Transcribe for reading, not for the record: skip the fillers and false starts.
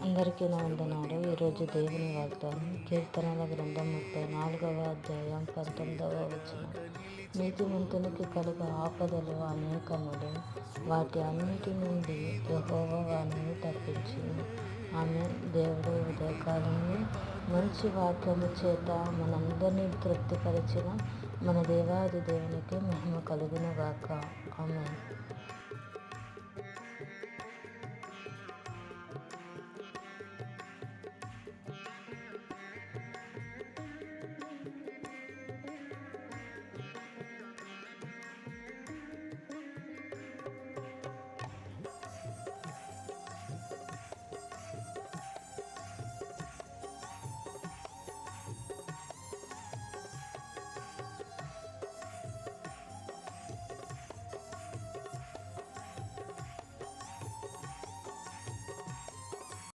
అందరికీ నా వందనాలు. ఈరోజు దేవుని వాగ్దానం కీర్తనల గ్రంథం 34వ అధ్యాయం 19వ వచనం. నీతిమంతునికి కలుగు ఆపదలు అనేకములు, వాటి అన్నిటి నుండి యెహోవా వానిని తప్పించును. ఆమె దేవుడు ఉదయకాలంలో మంచి వాక్యము చేత మనందరినీ తృప్తిపరిచిన మన దేవాది దేవునికి మహిమ కలుగును గాక. ఆమె